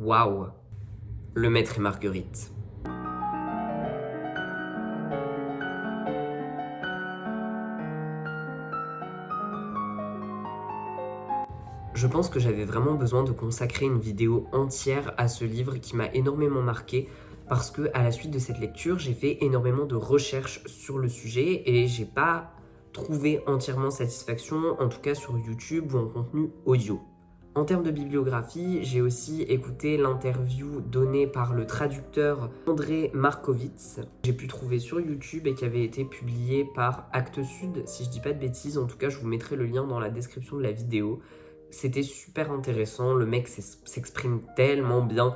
Waouh! Le Maître et Marguerite. Je pense que j'avais vraiment besoin de consacrer une vidéo entière à ce livre qui m'a énormément marqué parce que à la suite de cette lecture, j'ai fait énormément de recherches sur le sujet et j'ai pas trouvé entièrement satisfaction, en tout cas sur YouTube ou en contenu audio. En termes de bibliographie, j'ai aussi écouté l'interview donnée par le traducteur André Markovitz. J'ai pu trouver sur YouTube et qui avait été publié par Actes Sud, si je dis pas de bêtises. En tout cas, je vous mettrai le lien dans la description de la vidéo. C'était super intéressant, le mec s'exprime tellement bien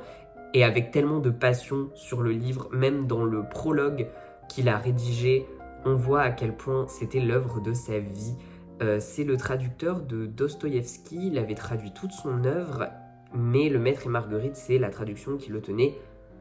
et avec tellement de passion sur le livre, même dans le prologue qu'il a rédigé, on voit à quel point c'était l'œuvre de sa vie. C'est le traducteur de Dostoïevski, il avait traduit toute son œuvre, mais Le Maître et Marguerite, c'est la traduction qui le tenait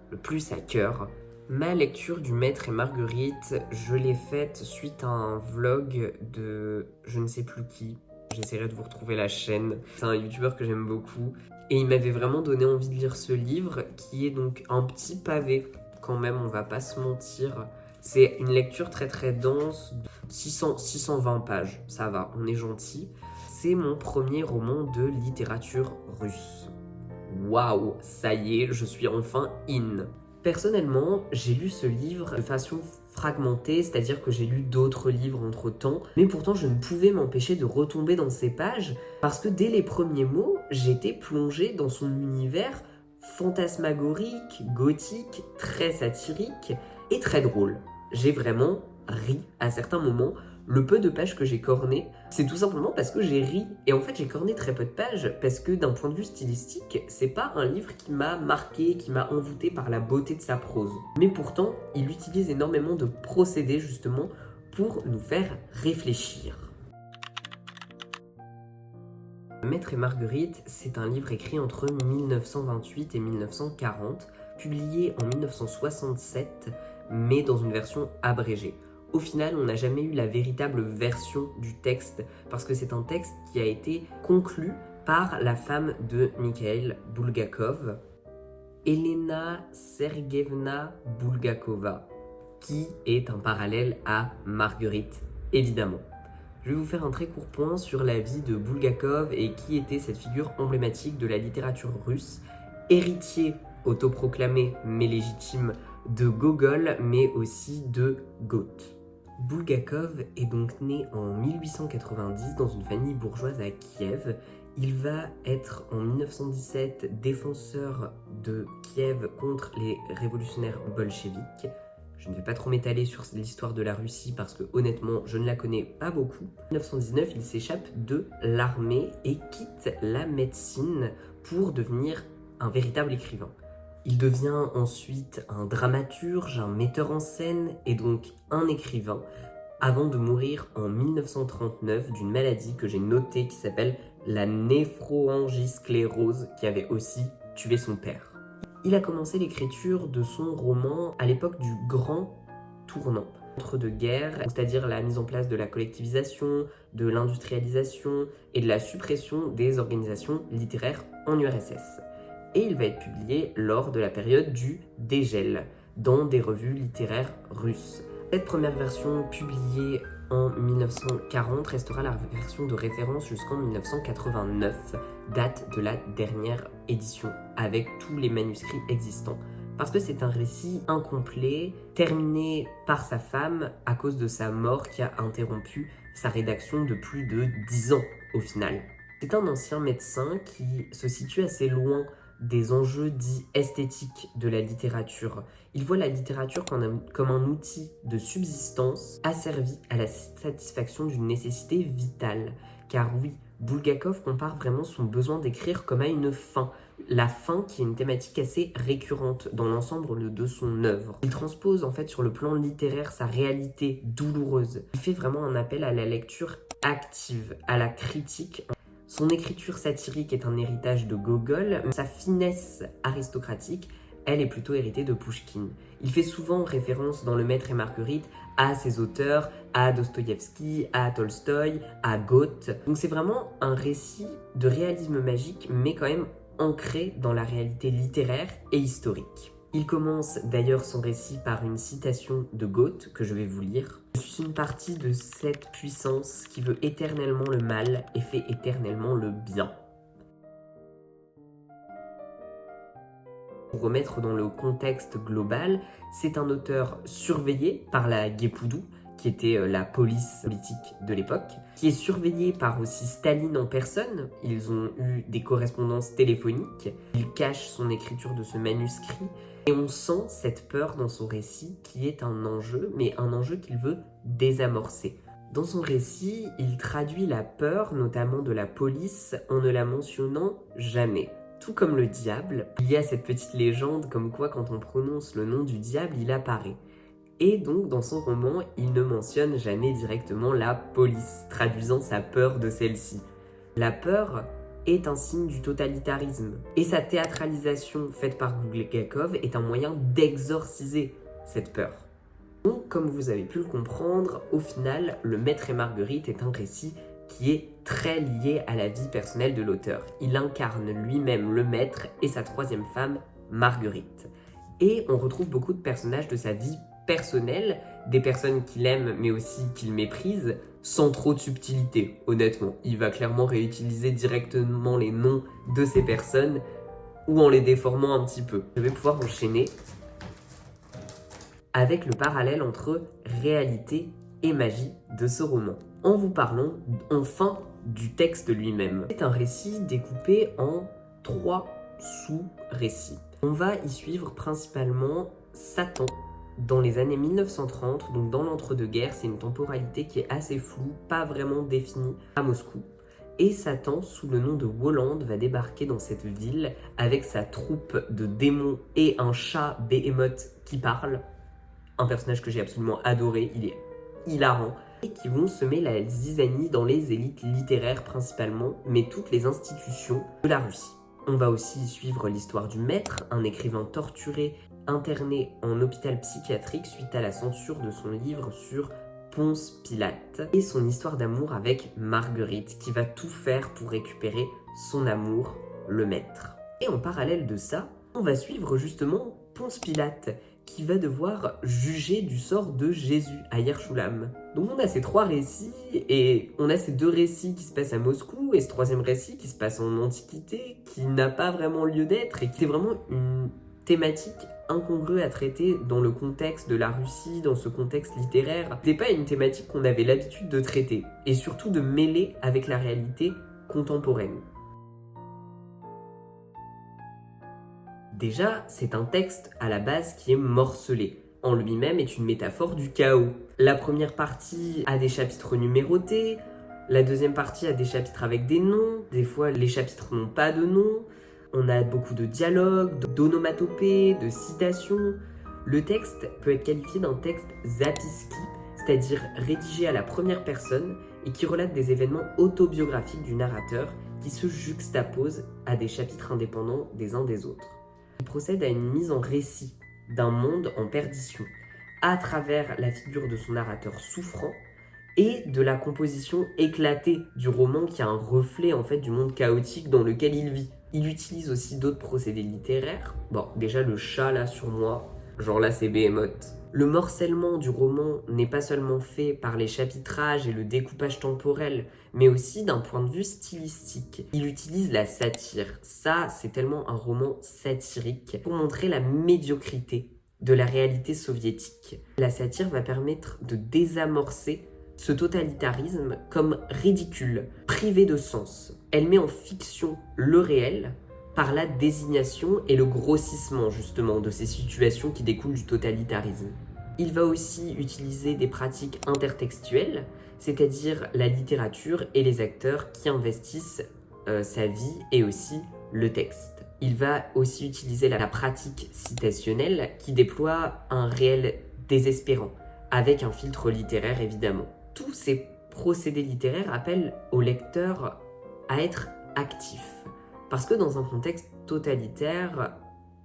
le plus à cœur. Ma lecture du Maître et Marguerite, je l'ai faite suite à un vlog de je ne sais plus qui. J'essaierai de vous retrouver la chaîne. C'est un youtubeur que j'aime beaucoup. Et il m'avait vraiment donné envie de lire ce livre, qui est donc un petit pavé, quand même, on va pas se mentir. C'est une lecture très très dense, 620 pages, ça va, on est gentil. C'est mon premier roman de littérature russe. Waouh, ça y est, je suis enfin in. Personnellement, j'ai lu ce livre de façon fragmentée, c'est-à-dire que j'ai lu d'autres livres entre-temps, mais pourtant je ne pouvais m'empêcher de retomber dans ces pages, parce que dès les premiers mots, j'étais plongée dans son univers fantasmagorique, gothique, très satirique et très drôle. J'ai vraiment ri à certains moments. Le peu de pages que j'ai cornées, c'est tout simplement parce que j'ai ri. Et en fait, j'ai corné très peu de pages parce que d'un point de vue stylistique, c'est pas un livre qui m'a marqué, qui m'a envoûté par la beauté de sa prose. Mais pourtant, il utilise énormément de procédés justement pour nous faire réfléchir. Maître et Marguerite, c'est un livre écrit entre 1928 et 1940, publié en 1967, mais dans une version abrégée. Au final, on n'a jamais eu la véritable version du texte, parce que c'est un texte qui a été conclu par la femme de Mikhail Bulgakov, Elena Sergeyevna Bulgakova, qui est un parallèle à Marguerite, évidemment. Je vais vous faire un très court point sur la vie de Bulgakov et qui était cette figure emblématique de la littérature russe, héritier autoproclamé mais légitime de Gogol, mais aussi de Goethe. Bulgakov est donc né en 1890 dans une famille bourgeoise à Kiev. Il va être en 1917 défenseur de Kiev contre les révolutionnaires bolcheviques. Je ne vais pas trop m'étaler sur l'histoire de la Russie parce que honnêtement, je ne la connais pas beaucoup. En 1919, il s'échappe de l'armée et quitte la médecine pour devenir un véritable écrivain. Il devient ensuite un dramaturge, un metteur en scène et donc un écrivain avant de mourir en 1939 d'une maladie que j'ai notée qui s'appelle la néphroangisclérose qui avait aussi tué son père. Il a commencé l'écriture de son roman à l'époque du grand tournant entre deux guerres, c'est-à-dire la mise en place de la collectivisation, de l'industrialisation et de la suppression des organisations littéraires en URSS. Et il va être publié lors de la période du dégel dans des revues littéraires russes. Cette première version publiée en 1940 restera la version de référence jusqu'en 1989, date de la dernière édition, avec tous les manuscrits existants. Parce que c'est un récit incomplet, terminé par sa femme à cause de sa mort qui a interrompu sa rédaction de plus de 10 ans au final. C'est un ancien médecin qui se situe assez loin des enjeux dits esthétiques de la littérature. Il voit la littérature comme un outil de subsistance asservi à la satisfaction d'une nécessité vitale. Car oui, Bulgakov compare vraiment son besoin d'écrire comme à une fin. La fin qui est une thématique assez récurrente dans l'ensemble de son œuvre. Il transpose en fait sur le plan littéraire sa réalité douloureuse. Il fait vraiment un appel à la lecture active, à la critique. Son écriture satirique est un héritage de Gogol, mais sa finesse aristocratique, elle est plutôt héritée de Pouchkine. Il fait souvent référence dans Le Maître et Marguerite à ses auteurs, à Dostoïevski, à Tolstoï, à Goethe. Donc c'est vraiment un récit de réalisme magique, mais quand même ancré dans la réalité littéraire et historique. Il commence d'ailleurs son récit par une citation de Goethe que je vais vous lire. « Je suis une partie de cette puissance qui veut éternellement le mal et fait éternellement le bien. » Pour remettre dans le contexte global, c'est un auteur surveillé par la Guépoudoux, qui était la police politique de l'époque, qui est surveillé par aussi Staline en personne. Ils ont eu des correspondances téléphoniques. Il cache son écriture de ce manuscrit. Et on sent cette peur dans son récit qui est un enjeu, mais un enjeu qu'il veut désamorcer. Dans son récit, il traduit la peur, notamment de la police, en ne la mentionnant jamais. Tout comme le diable, il y a cette petite légende comme quoi quand on prononce le nom du diable, il apparaît. Et donc, dans son roman, il ne mentionne jamais directement la police, traduisant sa peur de celle-ci. La peur est un signe du totalitarisme. Et sa théâtralisation faite par Bulgakov est un moyen d'exorciser cette peur. Donc, comme vous avez pu le comprendre, au final, Le Maître et Marguerite est un récit qui est très lié à la vie personnelle de l'auteur. Il incarne lui-même le maître et sa troisième femme, Marguerite. Et on retrouve beaucoup de personnages de sa vie personnelle, des personnes qu'il aime mais aussi qu'il méprise, sans trop de subtilité, honnêtement. Il va clairement réutiliser directement les noms de ces personnes ou en les déformant un petit peu. Je vais pouvoir enchaîner avec le parallèle entre réalité et magie de ce roman, en vous parlant enfin du texte lui-même. C'est un récit découpé en 3 sous-récits. On va y suivre principalement Satan dans les années 1930, donc dans l'entre-deux-guerres. C'est une temporalité qui est assez floue, pas vraiment définie, à Moscou. Et Satan, sous le nom de Woland, va débarquer dans cette ville avec sa troupe de démons et un chat Behemoth qui parle. Un personnage que j'ai absolument adoré, il est hilarant. Et qui vont semer la zizanie dans les élites littéraires principalement, mais toutes les institutions de la Russie. On va aussi suivre l'histoire du maître, un écrivain torturé, interné en hôpital psychiatrique suite à la censure de son livre sur Ponce Pilate, et son histoire d'amour avec Marguerite, qui va tout faire pour récupérer son amour, le maître. Et en parallèle de ça, on va suivre justement Ponce Pilate, qui va devoir juger du sort de Jésus à Yerushalayim. Donc on a ces 3 récits, et on a ces 2 récits qui se passent à Moscou, et ce 3e récit qui se passe en Antiquité, qui n'a pas vraiment lieu d'être, et qui est vraiment une thématique incongrue à traiter dans le contexte de la Russie, dans ce contexte littéraire. C'était pas une thématique qu'on avait l'habitude de traiter, et surtout de mêler avec la réalité contemporaine. Déjà, c'est un texte à la base qui est morcelé. En lui-même est une métaphore du chaos. La première partie a des chapitres numérotés, la deuxième partie a des chapitres avec des noms, des fois les chapitres n'ont pas de nom, on a beaucoup de dialogues, d'onomatopées, de citations. Le texte peut être qualifié d'un texte zapiski, c'est-à-dire rédigé à la première personne et qui relate des événements autobiographiques du narrateur qui se juxtaposent à des chapitres indépendants des uns des autres. Il procède à une mise en récit d'un monde en perdition, à travers la figure de son narrateur souffrant et de la composition éclatée du roman qui a un reflet en fait du monde chaotique dans lequel il vit. Il utilise aussi d'autres procédés littéraires. Bon, déjà le chat là sur moi, genre là c'est Behemoth. Le morcellement du roman n'est pas seulement fait par les chapitrages et le découpage temporel, mais aussi d'un point de vue stylistique. Il utilise la satire. Ça, c'est tellement un roman satirique pour montrer la médiocrité de la réalité soviétique. La satire va permettre de désamorcer ce totalitarisme comme ridicule, privé de sens. Elle met en fiction le réel par la désignation et le grossissement justement de ces situations qui découlent du totalitarisme. Il va aussi utiliser des pratiques intertextuelles, c'est-à-dire la littérature et les acteurs qui investissent sa vie et aussi le texte. Il va aussi utiliser la pratique citationnelle qui déploie un réel désespérant, avec un filtre littéraire évidemment. Tous ces procédés littéraires appellent au lecteur à être actif. Parce que dans un contexte totalitaire,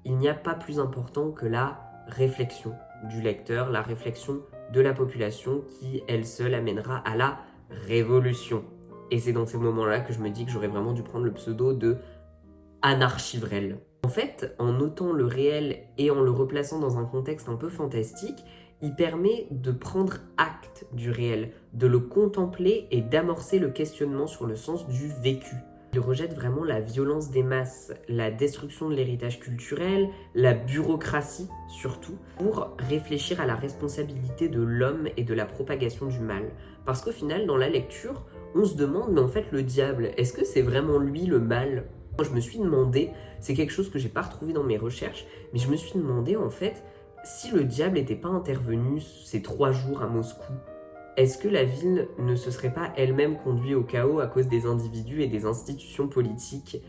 il n'y a pas plus important que la réflexion du lecteur, la réflexion de la population qui, elle seule, amènera à la révolution. Et c'est dans ces moments-là que je me dis que j'aurais vraiment dû prendre le pseudo de anarchivrel. En fait, en notant le réel et en le replaçant dans un contexte un peu fantastique, il permet de prendre acte du réel, de le contempler et d'amorcer le questionnement sur le sens du vécu. Il rejette vraiment la violence des masses, la destruction de l'héritage culturel, la bureaucratie surtout, pour réfléchir à la responsabilité de l'homme et de la propagation du mal. Parce qu'au final, dans la lecture, on se demande, mais en fait, le diable, est-ce que c'est vraiment lui le mal ? Moi, je me suis demandé, c'est quelque chose que j'ai pas retrouvé dans mes recherches, mais je me suis demandé en fait, si le diable n'était pas intervenu ces 3 jours à Moscou, est-ce que la ville ne se serait pas elle-même conduite au chaos à cause des individus et des institutions politiques ?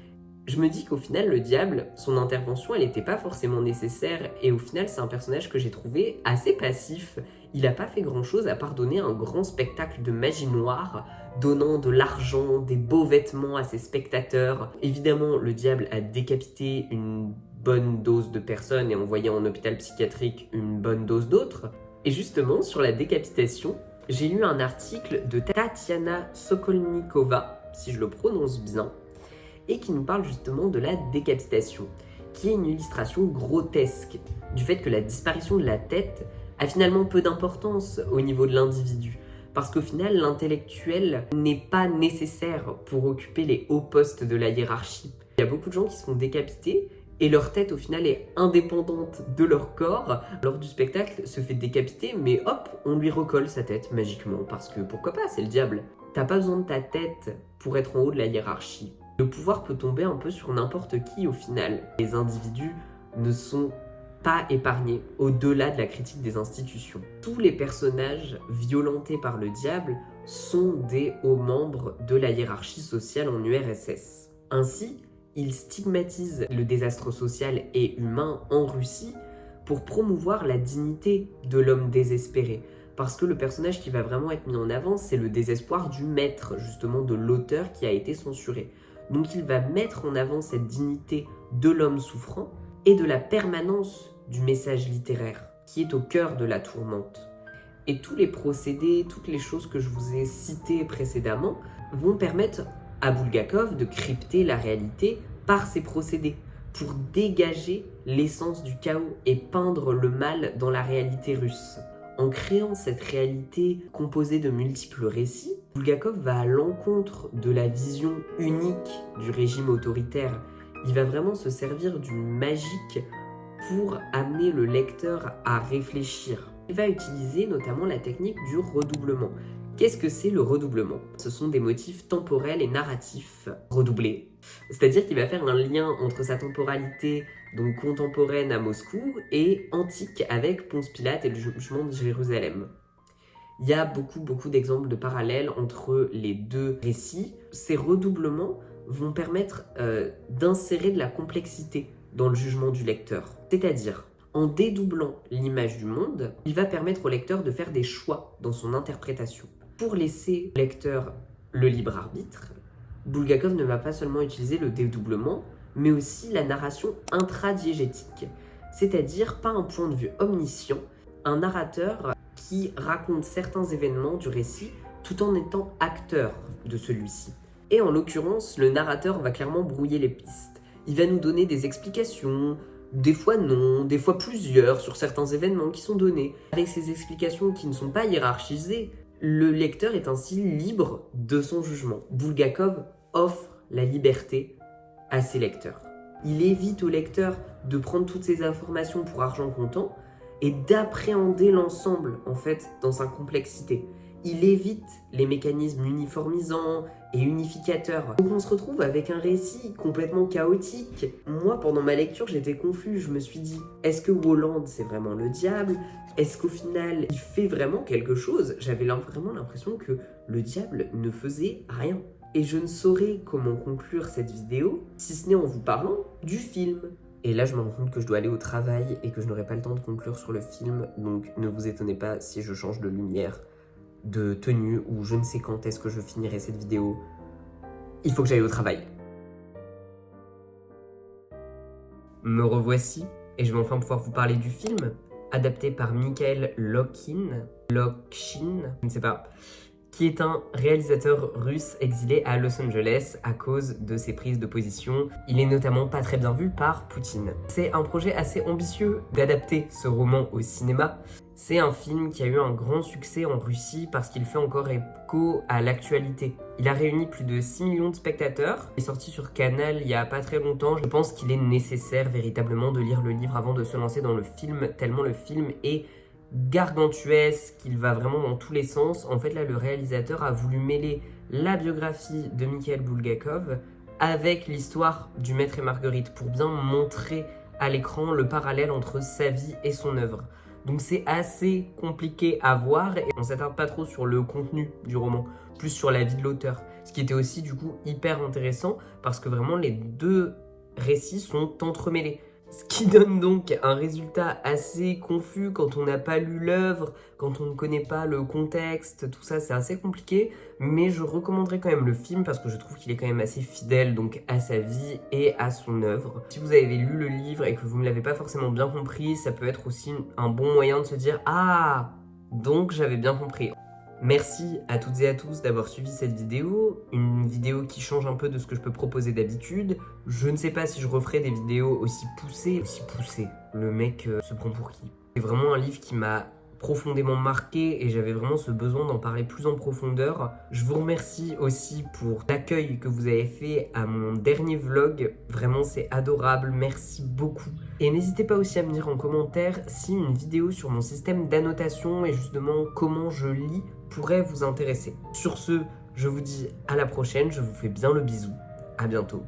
Je me dis qu'au final, le diable, son intervention, elle n'était pas forcément nécessaire, et au final, c'est un personnage que j'ai trouvé assez passif. Il n'a pas fait grand-chose à part donner un grand spectacle de magie noire, donnant de l'argent, des beaux vêtements à ses spectateurs. Évidemment, le diable a décapité une bonne dose de personnes et envoyé en hôpital psychiatrique une bonne dose d'autres. Et justement, sur la décapitation, j'ai lu un article de Tatiana Sokolnikova, si je le prononce bien, et qui nous parle justement de la décapitation, qui est une illustration grotesque du fait que la disparition de la tête a finalement peu d'importance au niveau de l'individu, parce qu'au final, l'intellectuel n'est pas nécessaire pour occuper les hauts postes de la hiérarchie. Il y a beaucoup de gens qui se font décapiter, et leur tête au final est indépendante de leur corps. Lors du spectacle, se fait décapiter, mais hop, on lui recolle sa tête magiquement, parce que pourquoi pas, c'est le diable. T'as pas besoin de ta tête pour être en haut de la hiérarchie. Le pouvoir peut tomber un peu sur n'importe qui au final. Les individus ne sont pas épargnés au-delà de la critique des institutions. Tous les personnages violentés par le diable sont des hauts membres de la hiérarchie sociale en URSS. Ainsi, il stigmatise le désastre social et humain en Russie pour promouvoir la dignité de l'homme désespéré. Parce que le personnage qui va vraiment être mis en avant, c'est le désespoir du maître, justement de l'auteur qui a été censuré. Donc il va mettre en avant cette dignité de l'homme souffrant et de la permanence du message littéraire, qui est au cœur de la tourmente. Et tous les procédés, toutes les choses que je vous ai citées précédemment vont permettre à Bulgakov de crypter la réalité par ses procédés, pour dégager l'essence du chaos et peindre le mal dans la réalité russe. En créant cette réalité composée de multiples récits, Bulgakov va à l'encontre de la vision unique du régime autoritaire. Il va vraiment se servir du magique pour amener le lecteur à réfléchir. Il va utiliser notamment la technique du redoublement. Qu'est-ce que c'est le redoublement ? Ce sont des motifs temporels et narratifs redoublés. C'est-à-dire qu'il va faire un lien entre sa temporalité donc contemporaine à Moscou et antique avec Ponce Pilate et le jugement de Jérusalem. Il y a beaucoup d'exemples de parallèles entre les deux récits. Ces redoublements vont permettre d'insérer de la complexité dans le jugement du lecteur. C'est-à-dire, en dédoublant l'image du monde, il va permettre au lecteur de faire des choix dans son interprétation. Pour laisser au lecteur le libre arbitre, Bulgakov ne va pas seulement utiliser le dédoublement, mais aussi la narration intradiégétique, c'est-à-dire pas un point de vue omniscient, un narrateur qui raconte certains événements du récit tout en étant acteur de celui-ci. Et en l'occurrence, le narrateur va clairement brouiller les pistes. Il va nous donner des explications, des fois non, des fois plusieurs sur certains événements qui sont donnés. Avec ces explications qui ne sont pas hiérarchisées, le lecteur est ainsi libre de son jugement. Bulgakov offre la liberté à ses lecteurs. Il évite au lecteur de prendre toutes ces informations pour argent comptant et d'appréhender l'ensemble, en fait, dans sa complexité. Il évite les mécanismes uniformisants et unificateurs. Donc on se retrouve avec un récit complètement chaotique. Moi, pendant ma lecture, j'étais confus. Je me suis dit, est-ce que Wolland, c'est vraiment le diable ? Est-ce qu'au final, il fait vraiment quelque chose ? J'avais vraiment l'impression que le diable ne faisait rien. Et je ne saurais comment conclure cette vidéo, si ce n'est en vous parlant du film. Et là, je me rends compte que je dois aller au travail et que je n'aurai pas le temps de conclure sur le film, donc ne vous étonnez pas si je change de lumière, de tenue, ou je ne sais quand est-ce que je finirai cette vidéo. Il faut que j'aille au travail. Me revoici, et je vais enfin pouvoir vous parler du film, adapté par Mikhail Lokhine, je ne sais pas. qui est un réalisateur russe exilé à Los Angeles à cause de ses prises de position. Il est notamment pas très bien vu par Poutine. C'est un projet assez ambitieux d'adapter ce roman au cinéma. C'est un film qui a eu un grand succès en Russie parce qu'il fait encore écho à l'actualité. Il a réuni plus de 6 millions de spectateurs. Il est sorti sur Canal il y a pas très longtemps. Je pense qu'il est nécessaire véritablement de lire le livre avant de se lancer dans le film, tellement le film est gargantuesque, qu'il va vraiment dans tous les sens. En fait, là, le réalisateur a voulu mêler la biographie de Mikhail Bulgakov avec l'histoire du Maître et Marguerite pour bien montrer à l'écran le parallèle entre sa vie et son œuvre. Donc c'est assez compliqué à voir et on s'attarde pas trop sur le contenu du roman, plus sur la vie de l'auteur. Ce qui était aussi du coup hyper intéressant parce que vraiment les deux récits sont entremêlés. Ce qui donne donc un résultat assez confus quand on n'a pas lu l'œuvre, quand on ne connaît pas le contexte, tout ça c'est assez compliqué, mais je recommanderais quand même le film parce que je trouve qu'il est quand même assez fidèle donc à sa vie et à son œuvre. Si vous avez lu le livre et que vous ne l'avez pas forcément bien compris, ça peut être aussi un bon moyen de se dire « Ah, donc j'avais bien compris ». Merci à toutes et à tous d'avoir suivi cette vidéo, une vidéo qui change un peu de ce que je peux proposer d'habitude. Je ne sais pas si je referai des vidéos aussi poussées. Le mec se prend pour qui? C'est vraiment un livre qui m'a profondément marqué et j'avais vraiment ce besoin d'en parler plus en profondeur. Je vous remercie aussi pour l'accueil que vous avez fait à mon dernier vlog. Vraiment, c'est adorable. Merci beaucoup. Et n'hésitez pas aussi à me dire en commentaire si une vidéo sur mon système d'annotation et justement comment je lis pourrait vous intéresser. Sur ce, je vous dis à la prochaine. Je vous fais bien le bisou. À bientôt.